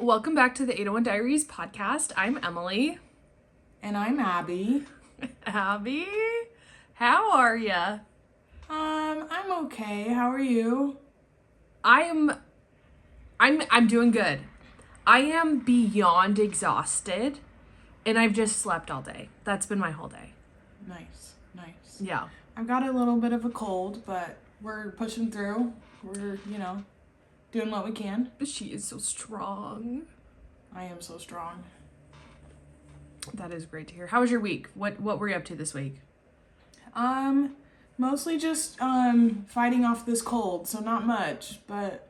Welcome back to the 801 Diaries podcast. I'm Emily. And I'm Abby. Abby, how are ya? I'm okay. How are you? I'm doing good. I am beyond exhausted, and I've just slept all day. That's been my whole day. Nice. Yeah. I've got a little bit of a cold, but we're pushing through. We're, doing what we can. But she is so strong. I am so strong. That is great to hear. How was your week? What were you up to this week? Mostly just fighting off this cold, so not much, but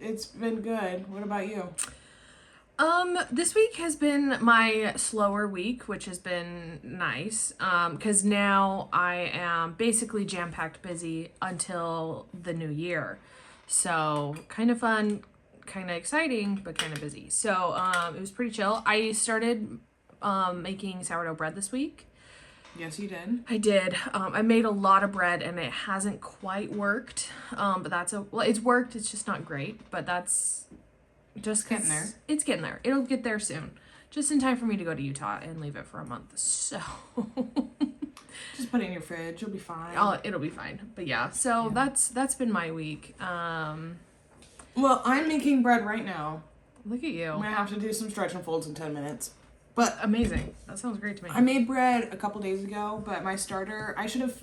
it's been good. What about you? This week has been my slower week, which has been nice. Because now I am basically jam-packed busy until the new year. So kind of fun, kind of exciting, but kind of busy. So, it was pretty chill. I started, making sourdough bread this week. Yes, you did. I did. I made a lot of bread and it hasn't quite worked. But it's worked. It's just not great, but that's just getting there. It's getting there. It'll get there soon. Just in time for me to go to Utah and leave it for a month. So just put it in your fridge. You'll be fine. It'll be fine. But yeah, so that's been my week. Well, I'm making bread right now. Look at you. I'm gonna have to do some stretch and folds in 10 minutes. But amazing. That sounds great to me. I made bread a couple days ago, but my starter, I should have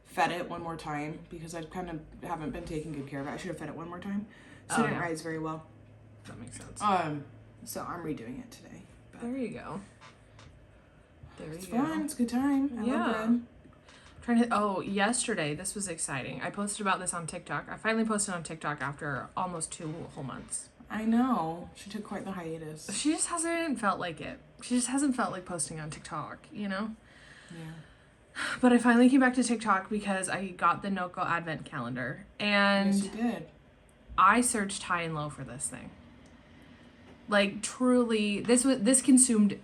fed it one more time because I kind of haven't been taking good care of it. I should have fed it one more time. So it didn't rise very well. That makes sense. So I'm redoing it today. But there you go. It's fun. It's a good time. I love bread. Yesterday, this was exciting. I posted about this on TikTok. I finally posted on TikTok after almost 2 whole months. I know. She took quite the hiatus. She just hasn't felt like it. She just hasn't felt like posting on TikTok, Yeah. But I finally came back to TikTok because I got the Noko Advent Calendar. And yes, you did. I searched high and low for this thing. Like, truly, this consumed,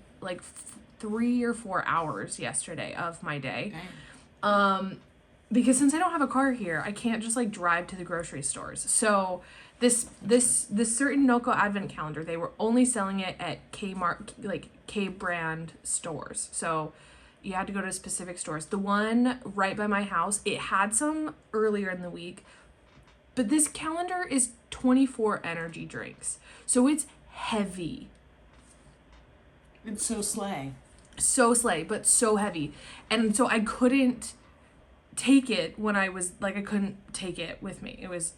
3 or 4 hours yesterday of my day. Dang. Because since I don't have a car here, I can't just, drive to the grocery stores. So, this certain Noko Advent Calendar, they were only selling it at K-brand stores. So, you had to go to specific stores. The one right by my house, it had some earlier in the week, but this calendar is 24 energy drinks. So it's heavy. It's so slay. So slay, but so heavy. And so I couldn't take it when I was, I couldn't take it with me. It was,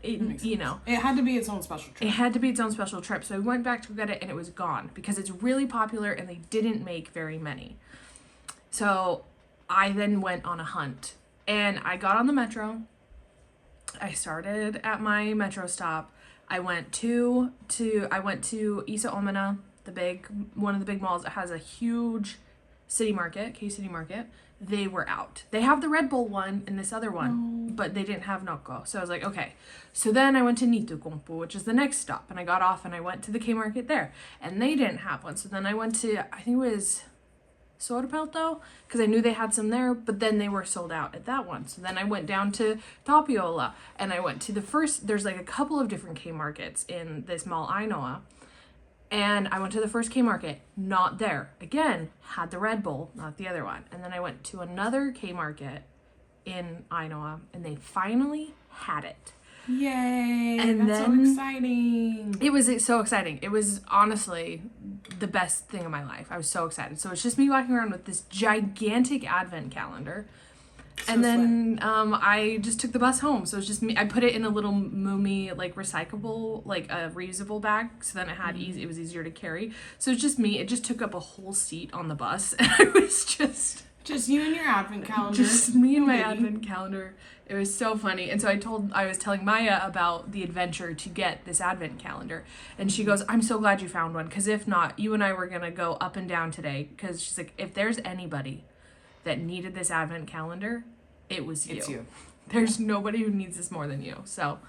It had to be its own special trip. It had to be its own special trip. So I went back to get it and it was gone because it's really popular and they didn't make very many. So I then went on a hunt and I got on the metro. I started at my metro stop. I went to Isa Omena, one of the big malls that has a huge city market, K-City Market. They were out. They have the Red Bull one and this other one, but they didn't have Noko. So I was like, okay. So then I went to Nitukompu, which is the next stop, and I got off and I went to the K Market there, and they didn't have one. So then I went to, I think it was Sorpelto, because I knew they had some there, but then they were sold out at that one. So then I went down to Tapiola, and I went to there's a couple of different K Markets in this mall, Ainoa. And I went to the first K Market, not there. Again, had the Red Bull, not the other one. And then I went to another K Market in Ainoa, and they finally had it. Yay! And that's then so exciting. It was so exciting. It was honestly the best thing of my life. I was so excited. So it's just me walking around with this gigantic advent calendar. And then I just took the bus home. So it's just me. I put it in a little Moomy recyclable, a reusable bag. So then it was easier to carry. So it's just me. It just took up a whole seat on the bus. And I was just you and your advent calendar. Just me and my advent calendar. It was so funny. And so I was telling Maya about the adventure to get this advent calendar. And she goes, I'm so glad you found one. Because if not, you and I were going to go up and down today. Because she's like, if there's anybody that needed this advent calendar, it was you. It's you. There's nobody who needs this more than you. So,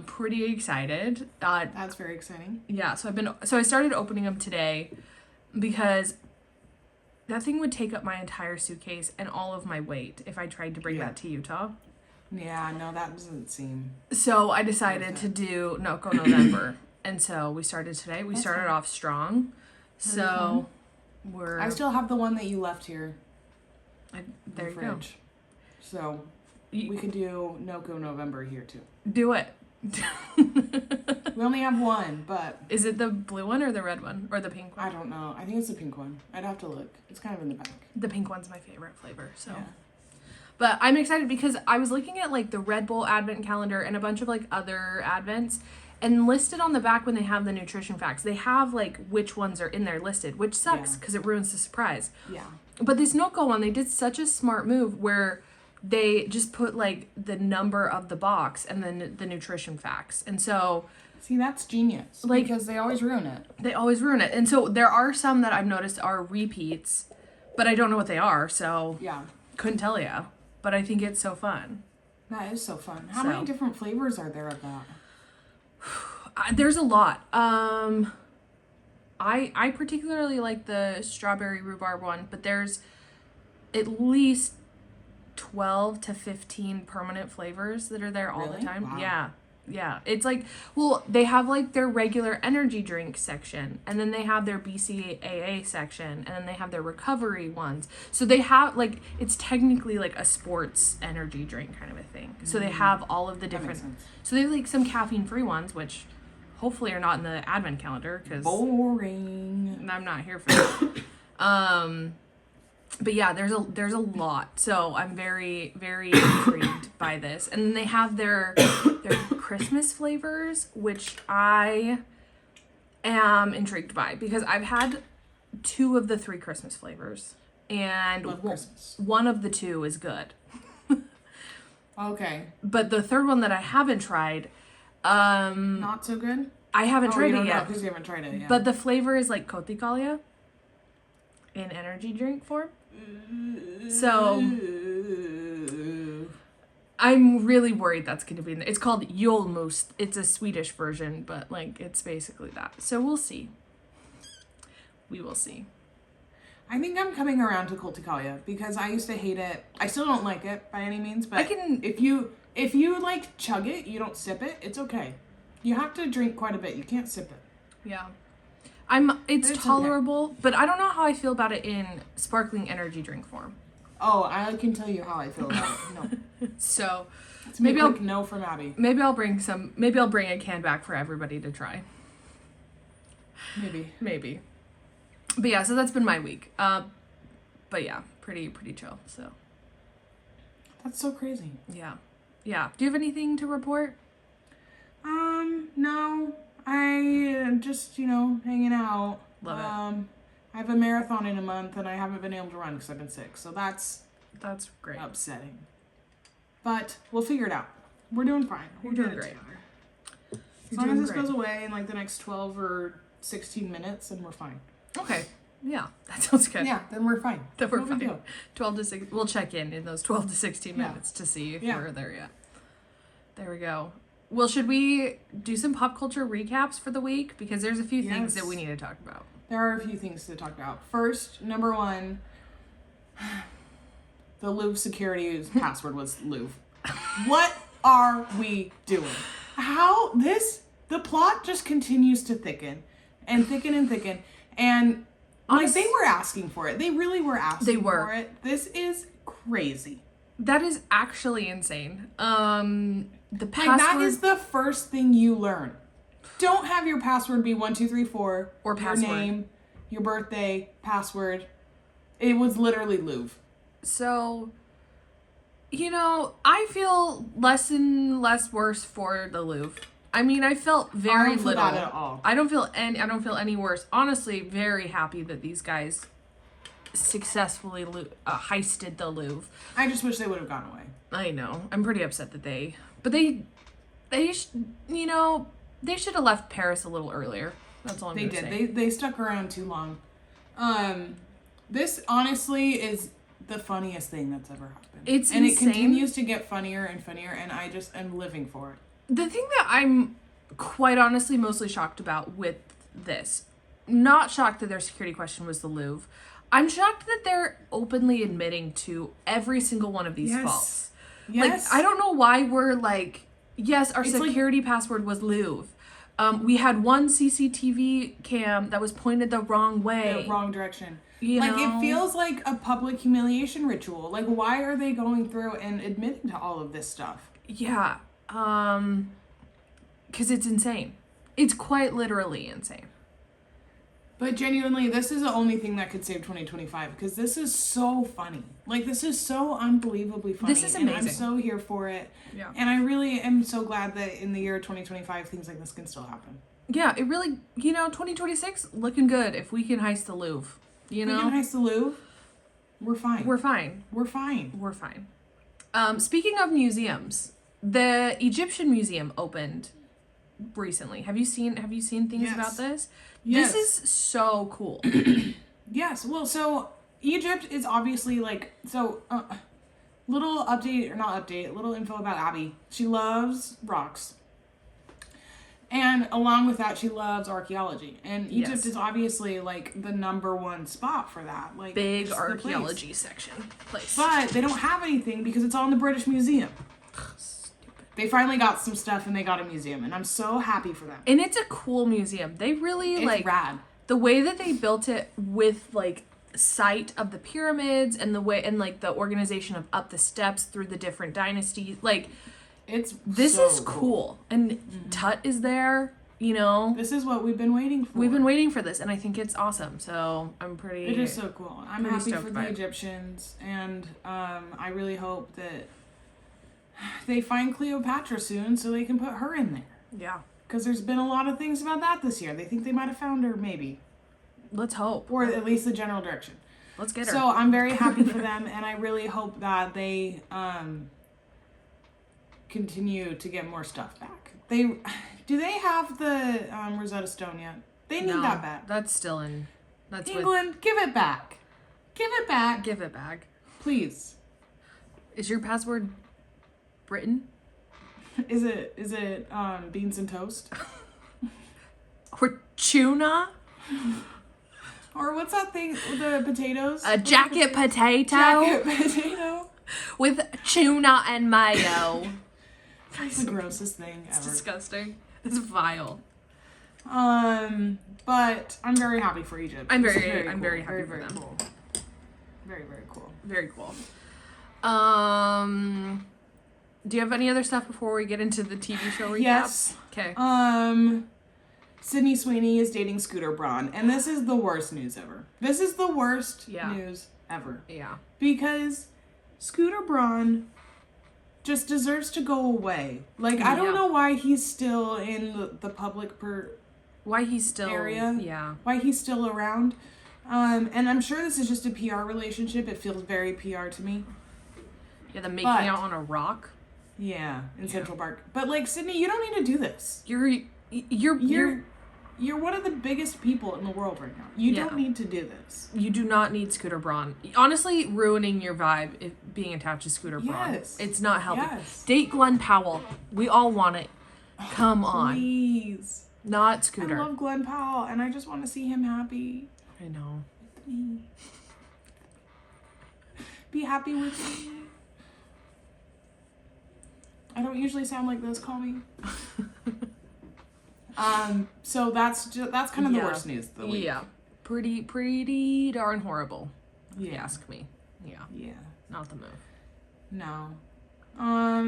pretty excited. That's very exciting. Yeah. So I started opening them today because that thing would take up my entire suitcase and all of my weight if I tried to bring that to Utah. Yeah, no, that doesn't seem. So I decided to do Noco November. And so we started today. We started fun. off strong. So we're... I still have the one that you left here. There you go. Fridge. So we could do Noco November here too. Do it. We only have one, but... Is it the blue one or the red one? Or the pink one? I don't know. I think it's the pink one. I'd have to look. It's kind of in the back. The pink one's my favorite flavor, so... Yeah. But I'm excited because I was looking at like the Red Bull Advent calendar and a bunch of like other Advents, and listed on the back when they have the nutrition facts, they have like which ones are in there listed, which sucks because it ruins the surprise. Yeah. But this Noco one, they did such a smart move where they just put like the number of the box and then the nutrition facts. And so... See, that's genius. Like, because they always ruin it. They always ruin it. And so there are some that I've noticed are repeats, but I don't know what they are, so... Yeah. Couldn't tell you. But I think it's so fun. That is so fun. How many different flavors are there of that? There's a lot. I particularly like the strawberry rhubarb one, but there's at least 12 to 15 permanent flavors that are there all the time. Wow. Yeah. Yeah. It's like, well, they have like their regular energy drink section, and then they have their BCAA section, and then they have their recovery ones. So they have like, it's technically like a sports energy drink kind of a thing. So they have all of the different, so they have like some caffeine free ones, which hopefully are not in the advent calendar because boring. I'm not here for that. But yeah, there's a lot. So I'm very, very intrigued by this. And then they have their Christmas flavors, which I am intrigued by because I've had 2 of the 3 Christmas flavors, and one of the 2 is good. Okay. But the third one that I haven't tried, not so good. I haven't tried it yet. Because you haven't tried it yet. But the flavor is like Kotikalya in energy drink form. So I'm really worried that's going to be in there. It's called Julmust. It's a Swedish version, but like it's basically that. So we'll see. We will see. I think I'm coming around to Kotikalya because I used to hate it. I still don't like it by any means, but if you like chug it, you don't sip it, it's okay. You have to drink quite a bit. You can't sip it. Yeah. It's tolerable, okay. But I don't know how I feel about it in sparkling energy drink form. Oh, I can tell you how I feel about it. No. So maybe I'll no from Abby. Maybe I'll bring a can back for everybody to try. Maybe. But yeah, so that's been my week. But yeah, pretty chill. So that's so crazy. Yeah. Do you have anything to report? No. I am just, hanging out. Love it. I have a marathon in a month and I haven't been able to run because I've been sick. So that's great. Upsetting. But we'll figure it out. We're doing fine. We're doing great. As long as this goes away in like the next 12 or 16 minutes, then we're fine. Okay. Yeah, that sounds good. Yeah, then we're fine. Then we're fine. 12 to 6. We'll check in those 12 to 16 minutes to see if we're there yet. There we go. Well, should we do some pop culture recaps for the week? Because there's a few things that we need to talk about. There are a few things to talk about. First, number 1, the Louvre security's password was Louvre. What are we doing? The plot just continues to thicken and thicken and thicken. And they were asking for it. They really were asking for it. This is crazy. That is actually insane. The password... that is the first thing you learn. Don't have your password be 1234 or password. Your name, your birthday, password. It was literally Louvre. So, I feel less and less worse for the Louvre. I mean, I felt very little. That at all. I don't feel any worse. Honestly, very happy that these guys successfully heisted the Louvre. I just wish they would have gone away. I know. I'm pretty upset that they should have left Paris a little earlier. That's all I'm going to say. They stuck around too long. This honestly is the funniest thing that's ever happened. It's insane. It continues to get funnier and funnier, and I just am living for it. The thing that I'm quite honestly mostly shocked about with this, not shocked that their security question was the Louvre. I'm shocked that they're openly admitting to every single one of these faults. Yes. Like, I don't know why we're like, yes, our It's like- security password was Louvre. We had one CCTV cam that was pointed the wrong way. The wrong direction. You like, know? it feels like a public humiliation ritual. Like, why are they going through and admitting to all of this stuff? Yeah. Because it's insane. It's quite literally insane. But genuinely, this is the only thing that could save 2025 because this is so funny. Like, this is so unbelievably funny. This is And I'm amazing. so here for it. Yeah. And I really am so glad that in the year 2025, things like this can still happen. Yeah, it really, 2026, looking good if we can heist the Louvre. You know? We can heist the Louvre. We're fine. We're fine. We're fine. We're fine. Speaking of museums, the Egyptian Museum opened recently. Have you seen things Yes. about this? Yes. This is so cool. Yes. Well, so Egypt is obviously like, little update, or not update, little info about Abby. She loves rocks. And along with that, she loves archaeology. And Egypt Yes. is obviously like the number one spot for that. Like, Big it's the place. archaeology section place. But they don't have anything because it's all in the British Museum. They finally got some stuff and they got a museum. And I'm so happy for them. And it's a cool museum. They really It's rad. the way that they built it with like sight of the pyramids and the way and like the organization of up the steps through the different dynasties. Like, this so is cool. And Tut is there, This is what we've been waiting for. We've been waiting for this, and I think it's awesome. So I'm pretty. It is so cool. I'm pretty happy stoked for by the it. Egyptians, and I really hope that they find Cleopatra soon so they can put her in there. Yeah. Because there's been a lot of things about that this year. They think they might have found her, maybe. Let's hope. Or at least the general direction. Let's get her. So I'm very happy for them, and I really hope that they continue to get more stuff back. Do they have the Rosetta Stone yet? They need that back. That's still in. That's England, give it back. Give it back. Give it back. Please. Is your password Britain? Is it beans and toast? Or tuna? Or what's that thing with the potatoes? A jacket potato? Jacket potato. With tuna and mayo. That's the grossest thing It's ever. disgusting. It's vile. But I'm very happy for Egypt. I'm This is very cool. happy very, for very them. Cool. Very, very cool. Very cool. Do you have any other stuff before we get into the TV show recap? Yes. Okay. Sydney Sweeney is dating Scooter Braun, and this is the worst news ever. This is the worst news ever. Yeah. Because Scooter Braun just deserves to go away. Like, I don't know why he's still in the public why he's still area. Yeah. Why he's still around. And I'm sure this is just a PR relationship. It feels very PR to me. Yeah, the making out on a rock. Yeah, in Central Park. But like, Sydney, you don't need to do this. You're one of the biggest people in the world right now. You don't need to do this. You do not need Scooter Braun. Honestly, ruining your vibe if being attached to Scooter Braun. Yes. It's not helping. Yes. Date Glenn Powell. We all want it. Come on. Please. Not Scooter. I love Glenn Powell, and I just want to see him happy. I know. Be happy with me. I don't usually sound like this. Call me. So that's kind of the worst news of the week. Yeah. Pretty darn horrible. If you Yeah. ask me. Yeah. Yeah. Not the move. No.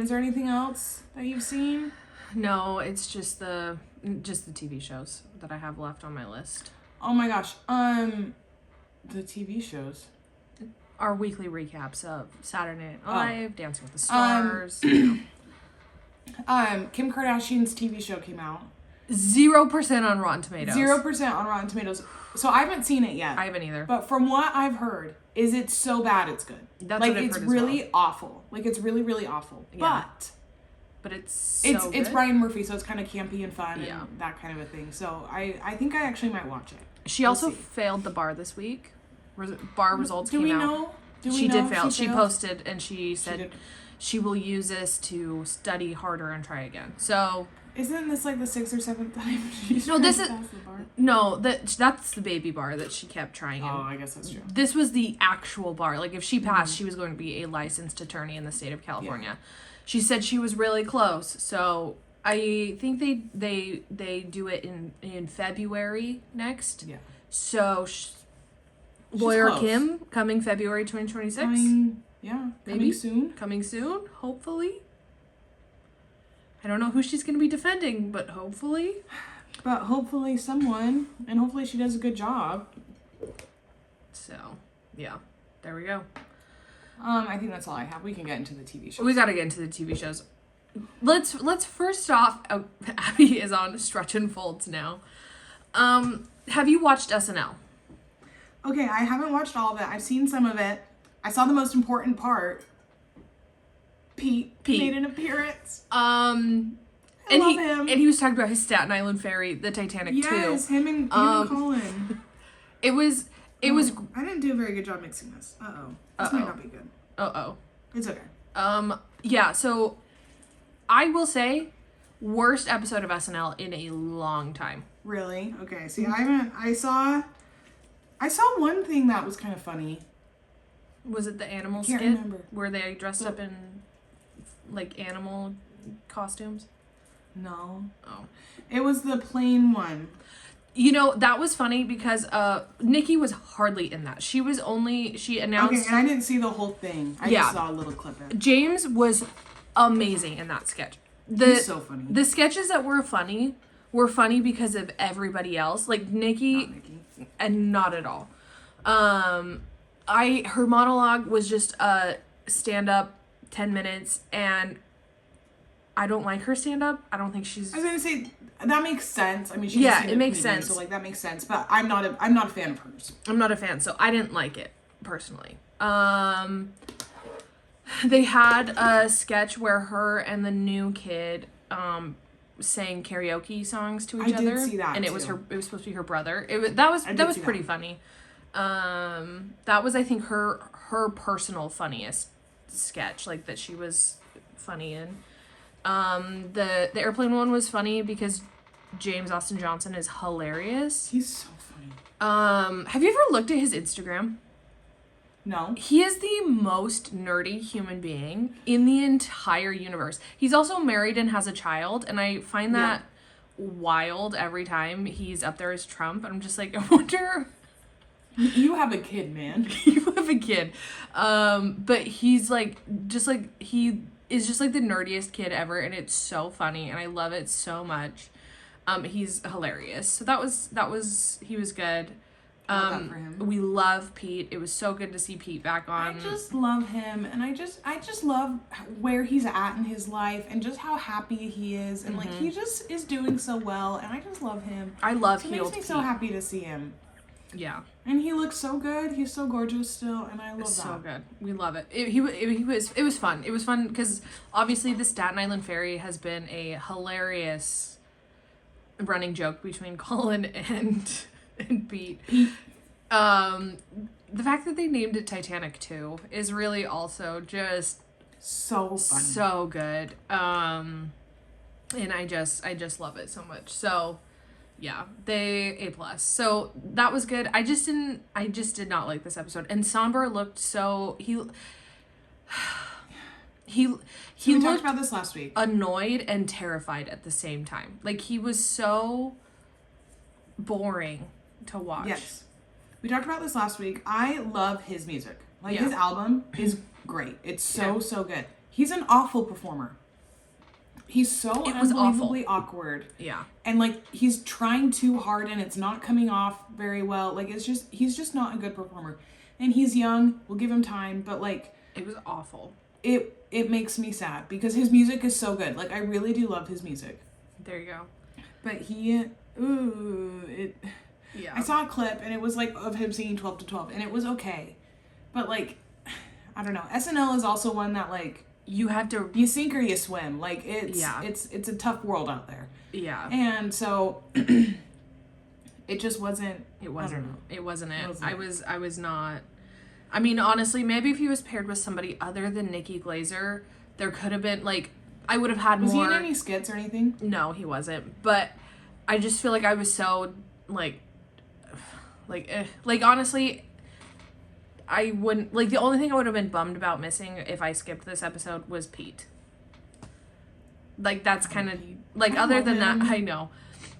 Is there anything else that you've seen? No, it's just the TV shows that I have left on my list. Oh my gosh. The TV shows. Our weekly recaps of Saturday Night Live, Dancing with the Stars. Kim Kardashian's TV show came out. 0% on Rotten Tomatoes. 0% on Rotten Tomatoes. So I haven't seen it yet. I haven't either. But from what I've heard, is it's so bad it's good. That's like what I've it's heard as really well. awful. Like it's really, really awful. Yeah. But it's so it's good. Brian Murphy, so it's kind of campy and fun Yeah. and that kind of a thing. So I think I actually might watch it. She also failed the bar this week. Bar results came out. Do we know? She did if fail. She failed? posted and she said did. she will use this to study harder and try again. So Isn't this like the 6th or 7th time she's No, trying this to is- pass the bar? No, that's the baby bar that she kept trying. Oh, In. I guess that's true. This was the actual bar. Like, if she passed, she was going to be a licensed attorney in the state of California. She said she was really close, so I think they do it in February next. Yeah. So Lawyer close. Kim coming February 2026. Coming Maybe? soon. Coming soon, hopefully. I don't know who she's going to be defending, but hopefully. But hopefully someone, and hopefully she does a good job. So, yeah, there we go. I think that's all I have. We can get into the TV show. We got to get into the TV shows. Let's first off, Abby is on Stretch and Folds now. Have you watched SNL? Okay, I haven't watched all of it. I've seen some of it. I saw the most important part. Pete made an appearance. And love him. And he was talking about his Staten Island ferry, the Titanic too. Yes, him and Colin. It was I didn't do a very good job mixing this. This might not be good. It's okay. Yeah, so I will say worst episode of SNL in a long time. Really? Okay. See, I saw one thing that was kind of funny. Was it the animal Can't skit remember. where they dressed up in like animal costumes? No. Oh. It was the plain one. You know, that was funny because Nikki was hardly in that. She announced. Okay, and I didn't see the whole thing. I just saw a little clip of it. James was amazing in that sketch. He's so funny. The sketches that were funny because of everybody else. Like Nikki, Not Nikki. and not at all. Her monologue was just a stand up 10 minutes, and I don't like her stand up. I don't think she's. I was gonna say that makes sense. I mean, she's Yeah, it makes sense. so like that makes sense. But I'm not a fan of hers. I'm not a fan, so I didn't like it personally. They had a sketch where her and the new kid sang karaoke songs to each I other. did see that, and it was too. It was supposed to be her brother. That was see pretty that. funny. That was, I think, her personal funniest sketch, like that she was funny in. The airplane one was funny because James Austin Johnson is hilarious. He's so funny. Have you ever looked at his Instagram? No. He is the most nerdy human being in the entire universe. He's also married and has a child, and I find that wild every time he's up there as Trump. I'm just like, I wonder. You have a kid, man. You have a kid. But he's he is just like the nerdiest kid ever, and it's so funny, and I love it so much. He's hilarious. So he was good. Love that for him. We love Pete. It was so good to see Pete back on. I just love him, and I just love where he's at in his life, and just how happy he is, and like he just is doing so well, and I just love him. I love It healed makes me Pete. so happy to see him. Yeah. And he looks so good. He's so gorgeous still, and I love that. So good. We love it. It was fun. It was fun because obviously the Staten Island ferry has been a hilarious running joke between Colin and Pete. The fact that they named it Titanic too is really also just So funny. so good. And I just love it so much. So yeah, they A+. So that was good. I just did not like this episode. And Somber looked so he we looked talked about this last week. annoyed and terrified at the same time. Like he was so boring to watch. Yes. We talked about this last week. I love his music. Like Yeah. his album is great. It's so good. He's an awful performer. He's so It was unbelievably awkward. Yeah. And like he's trying too hard and it's not coming off very well. Like he's just not a good performer. And he's young. We'll give him time, but like It was awful. it makes me sad because his music is so good. Like I really do love his music. There you go. But Yeah. I saw a clip and it was like of him singing 12 to 12 and it was okay. But like I don't know. SNL is also one that like You have to. you sink or you swim. Like it's Yeah. it's a tough world out there. Yeah. And so it just wasn't. It wasn't. I don't know. It wasn't it. Wasn't I was not. I mean, honestly, maybe if he was paired with somebody other than Nikki Glazer, there could have been like. I would have had Was more. he in any skits or anything? No, he wasn't. But I just feel like I was so like honestly, I wouldn't like the only thing I would have been bummed about missing if I skipped this episode was Pete. Like that's kind of like I other love than that, him. I know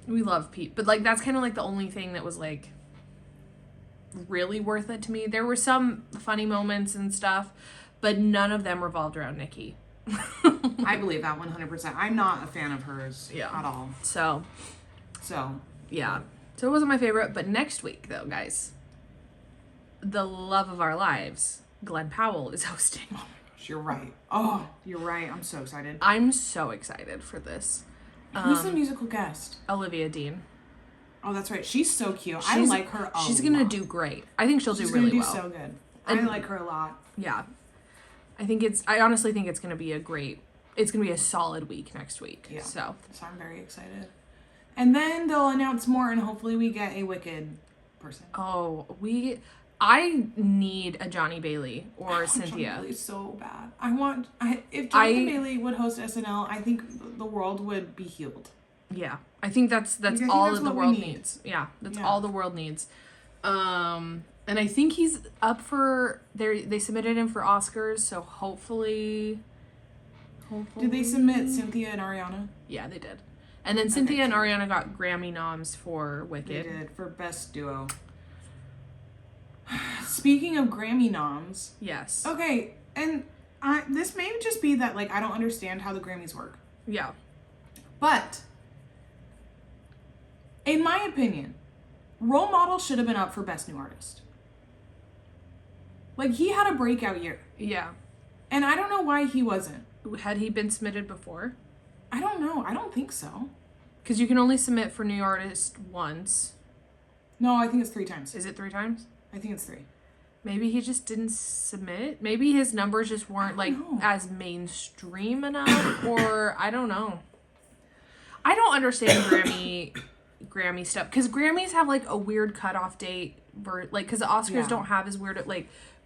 we love Pete, but like that's kind of like the only thing that was like really worth it to me. There were some funny moments and stuff, but none of them revolved around Nikki. I believe that 100%. I'm not a fan of hers at all. So, yeah. So it wasn't my favorite, but next week though, guys, the love of our lives, Glenn Powell is hosting. Oh my gosh, you're right. Oh, you're right. I'm so excited. I'm so excited for this. Who's the musical guest? Olivia Dean. Oh, that's right. She's so cute. I like her a lot. She's gonna do great. I think she'll do really well. She's gonna do so good. I like her a lot. Yeah. I honestly think it's gonna be it's gonna be a solid week next week. Yeah. So I'm very excited. And then they'll announce more and hopefully we get a Wicked person. Oh, I need a Johnny Bailey or Cynthia. Johnny Bailey so bad. If Johnny Bailey would host SNL, I think the world would be healed. Yeah. I think that's all that the world needs. Yeah. That's all the world needs. And I think he's up for they submitted him for Oscars, so hopefully Did they submit Cynthia and Ariana? Yeah, they did. And then Cynthia and Ariana got Grammy noms for Wicked. They did, for Best Duo. Speaking of Grammy noms. Yes. Okay, and this may just be that, like, I don't understand how the Grammys work. Yeah. But, in my opinion, Role Model should have been up for Best New Artist. Like, he had a breakout year. Yeah. And I don't know why he wasn't. Had he been submitted before? I don't know. I don't think so. Because you can only submit for New Artist once. No, I think it's 3 times. Is it 3 times? I think it's 3. Maybe he just didn't submit. Maybe his numbers just weren't as mainstream enough, or I don't know. I don't understand Grammy stuff because Grammys have like a weird cutoff date, because the Oscars don't have as weird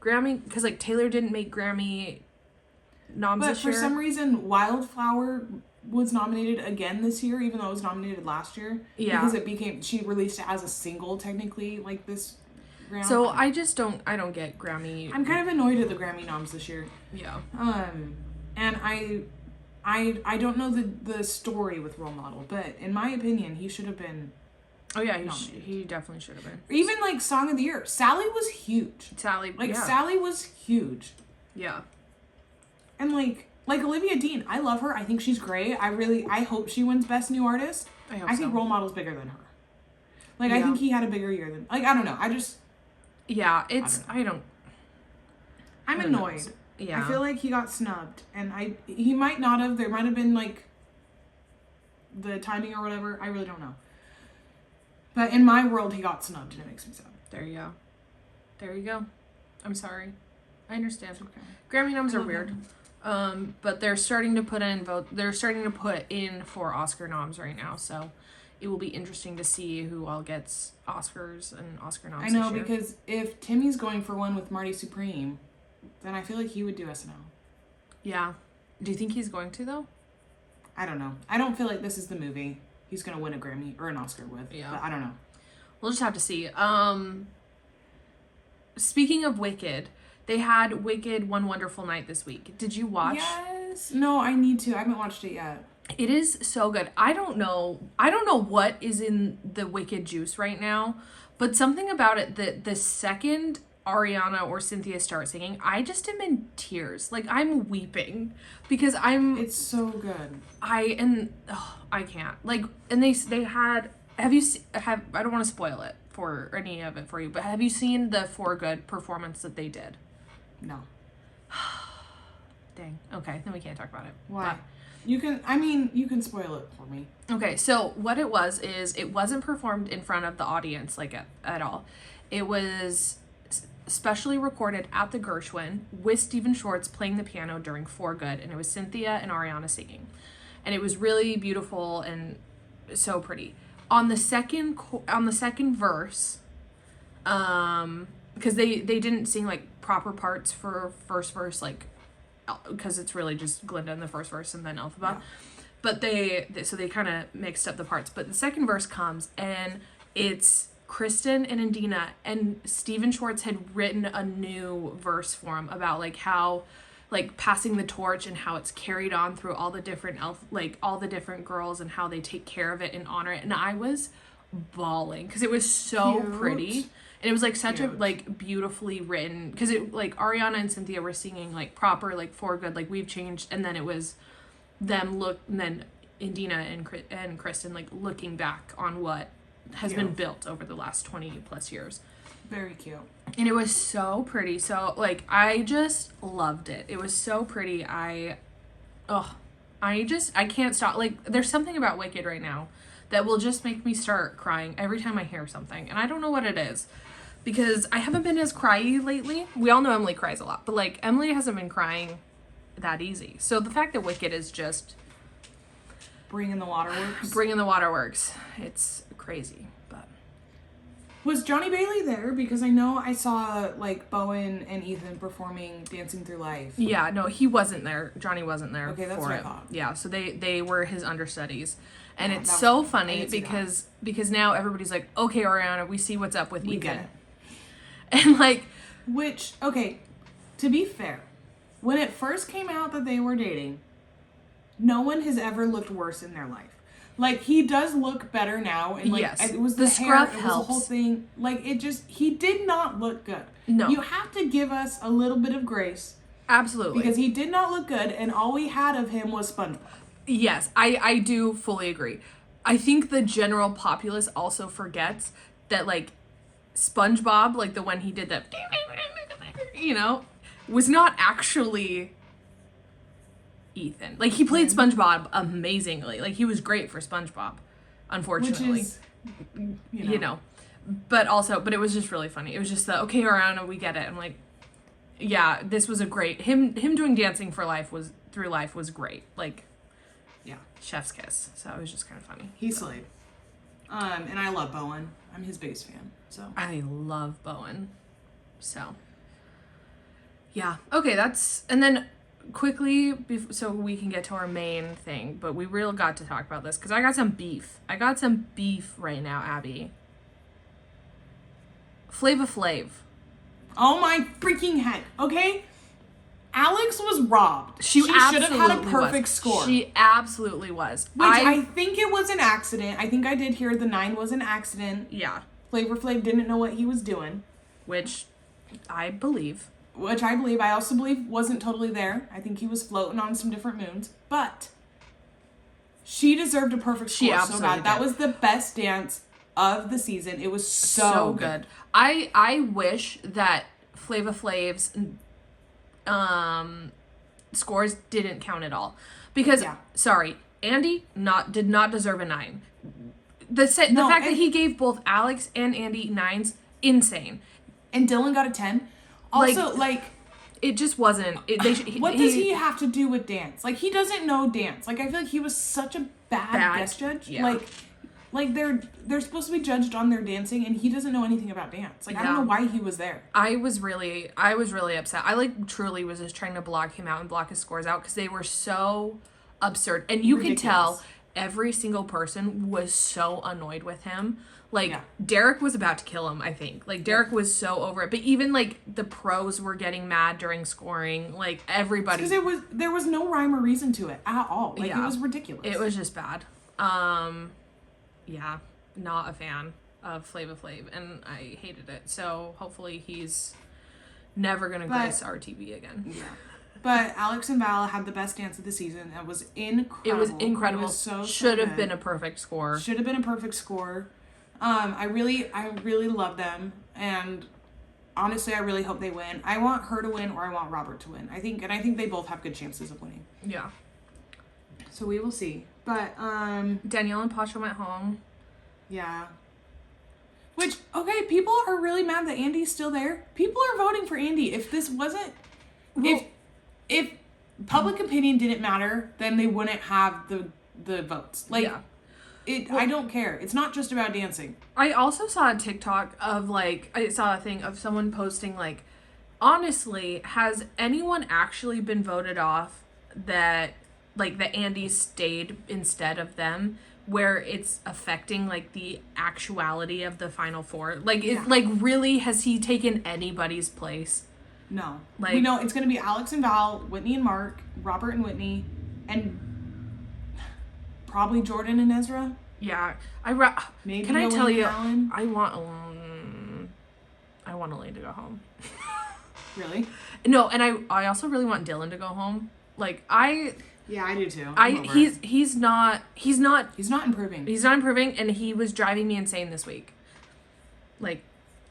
Grammy because like Taylor didn't make Grammy noms this year. But for some reason, Wildflower was nominated again this year, even though it was nominated last year. Yeah, because she released it as a single technically, like this. Round. So I don't get Grammy. I'm kind of annoyed at the Grammy noms this year. Yeah. And I don't know the story with Role Model, but in my opinion, he should have been. Oh yeah, he definitely should have been. Even like Song of the Year, Sally was huge. Sally was huge. Yeah. And like Olivia Dean, I love her. I think she's great. I hope she wins Best New Artist. I think Role Model's bigger than her. Like I think he had a bigger year than I don't know. Yeah, I'm annoyed. Yeah. I feel like he got snubbed and he might not have. There might have been like the timing or whatever. I really don't know. But in my world, he got snubbed and it makes me sad. There you go. I'm sorry. I understand. Okay. Grammy noms are weird. But they're starting to put in for Oscar noms right now, so it will be interesting to see who all gets Oscars and Oscar noms. I know, because if Timmy's going for one with Marty Supreme, then I feel like he would do SNL. Yeah. Do you think he's going to, though? I don't know. I don't feel like this is the movie he's going to win a Grammy or an Oscar with. Yeah. But I don't know. We'll just have to see. Speaking of Wicked, they had Wicked One Wonderful Night this week. Did you watch? Yes. No, I need to. I haven't watched it yet. It is so good. I don't know what is in the Wicked juice right now, but something about it that the second Ariana or Cynthia start singing, I just am in tears. Like I'm weeping because it's so good. I can't. Like, and they had, I don't want to spoil it for any of it for you, but have you seen the For Good performance that they did? No. Dang. Okay, then we can't talk about it. Why? But, you can spoil it for me. Okay, so what it was is it wasn't performed in front of the audience like at all. It was specially recorded at the Gershwin with Stephen Schwartz playing the piano during For Good, and it was Cynthia and Ariana singing. And it was really beautiful and so pretty. On the second verse, because they didn't sing like proper parts for first verse, like because it's really just Glinda in the first verse and then Elphaba. Yeah. But they kind of mixed up the parts. But the second verse comes, and it's Kristen and Indina, and Steven Schwartz had written a new verse for him about like how, like, passing the torch and how it's carried on through all the different all the different girls and how they take care of it and honor it. And I was bawling because it was so Cute. pretty. And it was like such a Cute. like beautifully written, because it like Ariana and Cynthia were singing like proper like for good, like we've changed, and then it was them and then Indina and Kristen like looking back on what has been built over the last 20 plus years. Very cute. And it was so pretty. So like I just loved it. It was so pretty. I can't stop. Like there's something about Wicked right now that will just make me start crying every time I hear something. And I don't know what it is, because I haven't been as cryy lately. We all know Emily cries a lot, but like Emily hasn't been crying that easy. So the fact that Wicked is just Bringing the waterworks. bringing the waterworks, it's crazy. But Was Johnny Bailey there? Because I know I saw like Bowen and Ethan performing Dancing Through Life. yeah, no, he wasn't there. Johnny wasn't there. Okay, that's for what I it. thought. Yeah, so they were his understudies. And Yeah, it's that was so cool. I funny didn't see that. because now everybody's like, okay, Ariana, we see what's up with We Ethan. get it. And like, Which, okay, to be fair, when it first came out that they were dating, no one has ever looked worse in their life. Like, he does look better now, and like, Yes. it was The the hair, scruff it was the whole helps. thing. Like, he did not look good. No. You have to give us a little bit of grace, absolutely. because he did not look good, and all we had of him was SpongeBob. Yes, I do fully agree. I think the general populace also forgets that, like, SpongeBob, like the one he did that, you know, was not actually Ethan. Like, he played SpongeBob amazingly. Like, he was great for SpongeBob, unfortunately. Which is, you know. But it was just really funny. It was just the, okay, Ariana, we get it. I'm like, yeah, this was a great, him doing Dancing for Life through life was great. Like, yeah, chef's kiss. So it was just kind of funny. he slayed. And I love Bowen. I'm his biggest fan, so. I love Bowen. So, yeah. Okay, and then quickly, so we can get to our main thing, but we really got to talk about this because I got some beef. Right now, Abby. Flava Flav. Oh my freaking head, okay? Alex was robbed. She should have had a absolutely perfect was. score. She absolutely was. Which I think it was an accident. I think I did hear the 9 was an accident. Yeah. Flavor Flav didn't know what he was doing. Which I believe. I also believe wasn't totally there. I think he was floating on some different moons. But she deserved a perfect She score so absolutely bad. That did. was the best dance of the season. It was so good. I wish that Flava Flav's scores didn't count at all, because sorry, Andy did not deserve a 9. The fact that he gave both Alex and Andy 9s, insane. And Dylan got a 10. Also, it just wasn't. What does he have to do with dance? Like, he doesn't know dance. Like, I feel like he was such a bad guest judge. Yeah. Like they're supposed to be judged on their dancing, and he doesn't know anything about dance. Like, I don't know why he was there. I was really upset. I truly was just trying to block him out and block his scores out because they were so absurd. And you could tell every single person was so annoyed with him. Like, Derek was about to kill him, I think. Like, Derek was so over it. But even, like, the pros were getting mad during scoring. Like, everybody. Because there was no rhyme or reason to it at all. Like, it was ridiculous. It was just bad. Yeah, not a fan of Flava Flav, and I hated it. So, hopefully he's never going to grace our TV again. Yeah. But Alex and Val had the best dance of the season. It was incredible. It was incredible. It was Should have been a perfect score. Should have been a perfect score. I really love them, and honestly, I really hope they win. I want her to win, or I want Robert to win. I think they both have good chances of winning. Yeah. So we will see. But Danielle and Pasha went home. Yeah. Which, okay, people are really mad that Andy's still there. People are voting for Andy. If this wasn't, if public opinion didn't matter, then they wouldn't have the votes. Like. Yeah. I don't care. It's not just about dancing. I also saw a TikTok of, like, I saw a thing of someone posting, like, honestly, has anyone actually been voted off that, like, the Andys stayed instead of them, where it's affecting, like, the actuality of the final four? Like, Yeah. like, really, has he taken anybody's place? No. Like, we know it's going to be Alex and Val, Whitney and Mark, Robert and Whitney, and probably Jordan and Ezra. yeah, Maybe can I tell Elaine you, and Alan. I want Elaine to go home. Really? No, and I also really want Dylan to go home. Like, Yeah, I do too. he's not He's not improving. He's not improving, and he was driving me insane this week. Like,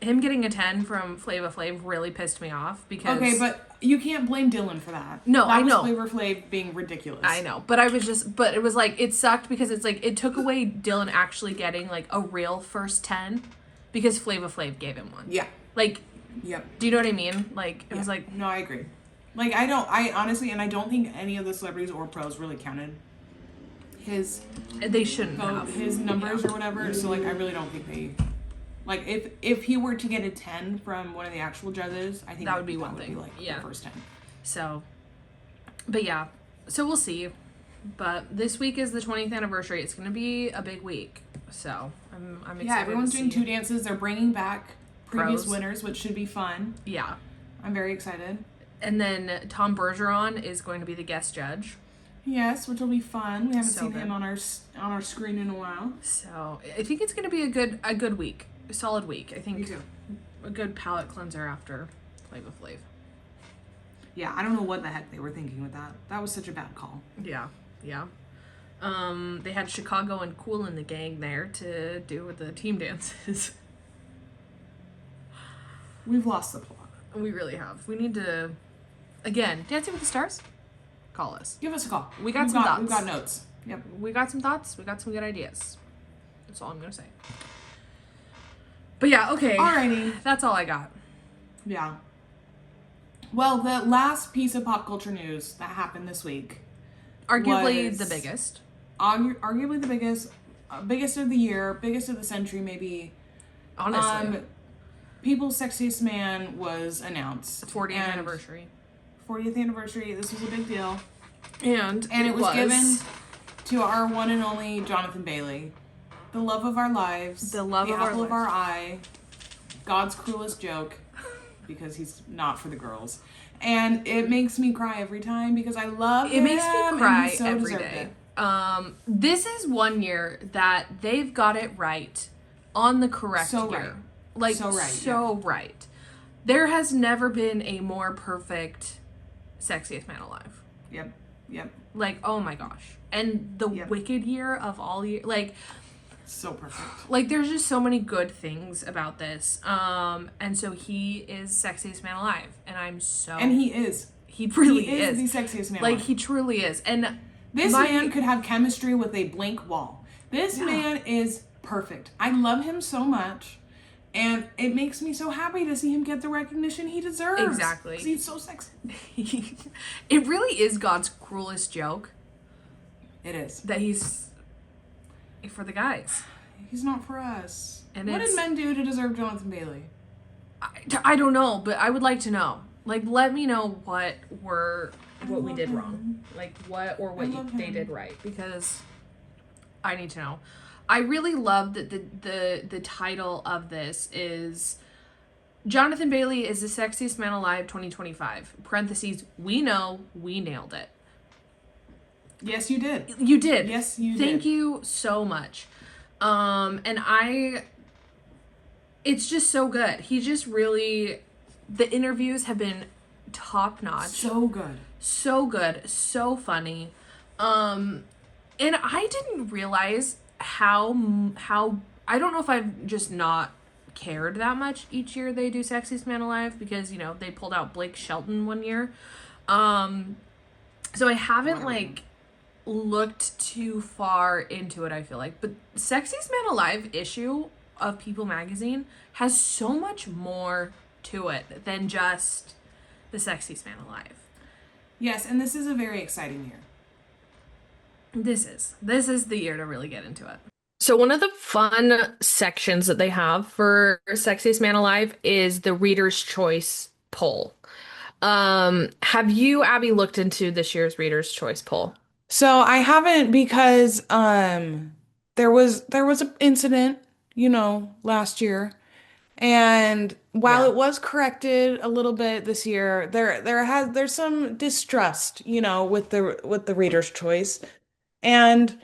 him getting a 10 from Flava Flav really pissed me off because... Okay, but you can't blame Dylan for that. No, that I know. Flavor Flav being ridiculous. I know, but it was like, it sucked because it's like, it took away Dylan actually getting, like, a real first 10 because Flava Flav gave him one. Yeah. Like, yep. Do you know what I mean? Like, it was like... No, I agree. Like, I honestly, and I don't think any of the celebrities or pros really counted his... They shouldn't have. His numbers or whatever, so, like, I really don't think they... Like, if he were to get a 10 from one of the actual judges, I think that would be one thing. Be, like, the first 10. So, but yeah. So we'll see. But this week is the 20th anniversary. It's going to be a big week. So, I'm excited. Yeah, everyone's doing 2 dances. They're bringing back previous Pros. winners, which should be fun. Yeah. I'm very excited. And then Tom Bergeron is going to be the guest judge. Yes, which will be fun. We haven't So seen good. him on our screen in a while. So, I think it's going to be a good week. A solid week. I think Me too. a good palate cleanser after Flava Flav. Yeah, I don't know what the heck they were thinking with that. That was such a bad call. Yeah. Yeah. They had Chicago and Cool in the gang there to do with the team dances. We've lost the plot. We really have. We need to, again, Dancing with the Stars? Call us. Give us a call. We got some thoughts. We've got notes. Yep. We got some thoughts. We got some good ideas. That's all I'm going to say. But yeah, okay. Alrighty. That's all I got. Yeah. Well, the last piece of pop culture news that happened this week. Arguably was the biggest. Arguably the biggest of the year, biggest of the century, maybe. Honestly. People's Sexiest Man was announced. 40th anniversary. 40th anniversary. This was a big deal. And it was given to our one and only Jonathan Bailey. The love of our lives. The love of our apple of lives. our eye. God's cruelest joke. Because he's not for the girls. And it makes me cry every time because I love him. It makes me cry and he so every deserved day. it. This is one year that they've got it right on the correct So year. right. Like, So right, so right. There has never been a more perfect Sexiest Man Alive. Yep. Like, oh my gosh. And the wicked year of all year, like, So perfect. like, there's just so many good things about this. And so he is Sexiest Man Alive. And I'm so... And he is. He really He is the sexiest man Like, alive. he truly is. And This man could have chemistry with a blank wall. This man is perfect. I love him so much. And it makes me so happy to see him get the recognition he deserves. Exactly. 'Cause he's so sexy. It really is God's cruelest joke It is. that he's for the guys. He's not for us. And what it's- did men do to deserve Jonathan Bailey? I don't know, but I would like to know. Like, let me know what we did wrong. Like, what they did right, because I need to know. I really love that the title of this is Jonathan Bailey is the Sexiest Man Alive 2025. Parentheses, we know we nailed it. Yes, you did. You did. Yes, you did. Thank you so much. It's just so good. He just really, the interviews have been top notch. So good. So good. So funny. And I didn't realize how, I don't know if I've just not cared that much each year they do Sexiest Man Alive because, you know, they pulled out Blake Shelton one year. So I haven't looked too far into it, I feel like. But Sexiest Man Alive issue of People magazine has so much more to it than just the Sexiest Man Alive. Yes, and this is a very exciting year. This is the year to really get into it. So one of the fun sections that they have for Sexiest Man Alive is the Reader's Choice poll. Have you, Abby, looked into this year's Reader's Choice poll? So I haven't because there was an incident, last year. And while Yeah. it was corrected a little bit this year, there's some distrust, with the reader's choice. And